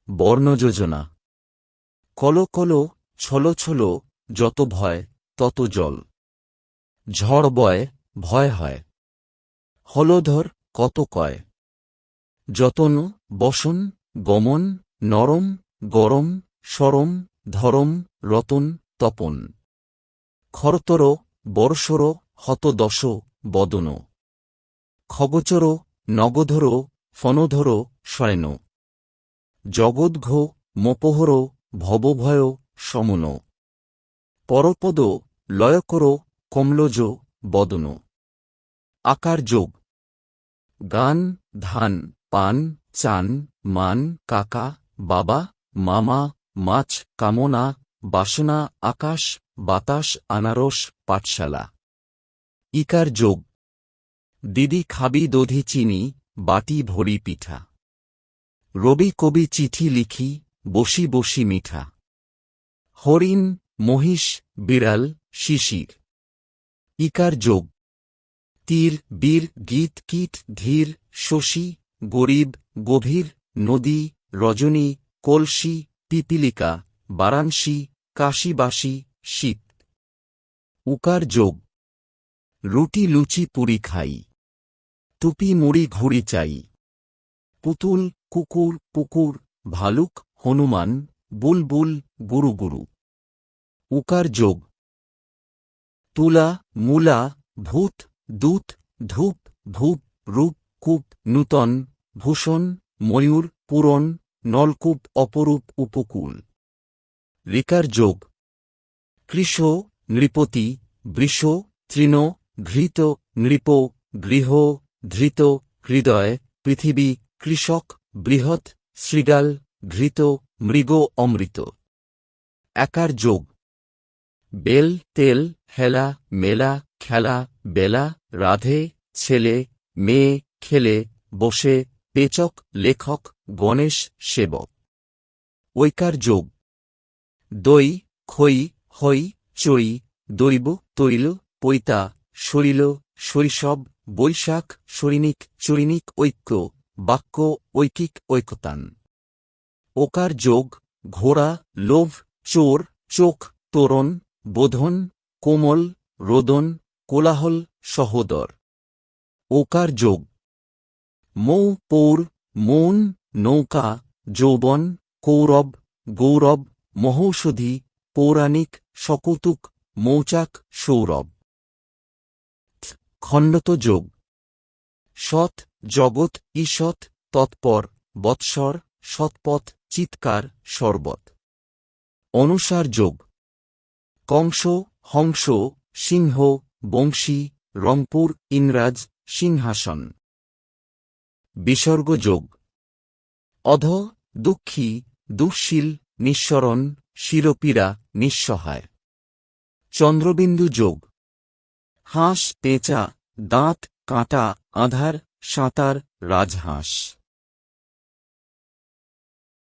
বর্ণযোজনা। Call call, ছল ছল, যত ভয় তত জল। ঝড় বয়, ভয় হয়। হলধর, কত কয়। যতন, বসন, গমন, নরম, গরম, সরম, ধরম, রতন, তপন। খরতর, বর্ষর, হত দশ, বদন। খগচর, নগধর, ফণধর, শয়ন। জগদ্ঘ, মোপহর, ভবভয়, সমন। পরপদ, লয়কর, কমলজ, বদন। আকার যোগ। গান, ধান, পান, চান, মান, কাকা, বাবা, মামা, মাছ, কামনা, বাসনা, আকাশ, বাতাস, আনারস, পাঠশালা। ইকার যোগ। দিদি খাবি দধি চিনি, বাটি ভরি পিঠা। রবি কবি চিঠি লিখি, বসি বসি মিঠা। হরিণ, মহিষ, বিড়াল, শিশির। ইকার যোগ। তীর, বীর, গীত, কীট, ধীর, শশী, গরিব, গভীর, নদী, রজনী, কলসি, পিপীলিকা, বারাণসী, কাশীবাসী, শীত। উকার যোগ। রুটি লুচি পুরি খাই। টুপি মুড়ি ঘুড়ি চাই। পুতুল, কুকুর, পুকুর, ভালুক, হনুমান, বুলবুল, গুরু গুরু। উকার যোগ। তুলা, মূলা, ভূত, দূত, ধূপ, ধূপ, রূপ, কূপ, নূতন, ভূষণ, ময়ূর, পূরণ, নলকূপ, অপরূপ, উপকূল। ঋকার যোগ। কৃষ, নৃপতি, বৃষ, তৃণ, ঘৃত, নৃপ, গৃহ, ধৃত, হৃদয়, পৃথিবী, কৃষক, বৃহৎ, শৃগাল, ঘৃত, মৃগ, অমৃত। একার যোগ। বেল, তেল, হেলা, মেলা, খেলা, বেলা, রাধে, ছেলে, মেয়ে, খেলে, বসে, পেচক, লেখক, গণেশ, সেবক। ঐকার যোগ। দই, খই, হৈ, চই, দৈব, তৈল, পৈতা, সরিল, শৈশব, বৈশাখ, সৈনিক, চৈনিক, ঐক্য, বাক্য, ঐকিক, ঐকতান। ওকার যোগ। ঘোড়া, লোভ, চোর, চোখ, তোরণ, বোধন, কোমল, রোদন, কোলাহল, সহোদর। ওকার যোগ। মৌ, পৌর, মৌন, নৌকা, যৌবন, কৌরব, গৌরব, মহৌষধি, পৌরাণিক, সকৌতুক, মৌচাক, সৌরভ। খণ্ডত যোগ। সৎ, জগৎ, ঈষৎ, তৎপর, বৎসর, সৎপথ, চিৎকার, শরবত। অনুসার যোগ। কংস, হংস, সিংহ, বংশী, রংপুর, ইংরাজ, সিংহাসন। বিসর্গ যোগ। অধ, দুঃখী, দুঃশীল, নিঃসরণ, শিরোপীড়া, নিঃসহায়। চন্দ্রবিন্দু যোগ। হাঁস, পেঁচা, দাঁত, কাঁটা, আধার, সাঁতার, রাজহাঁস।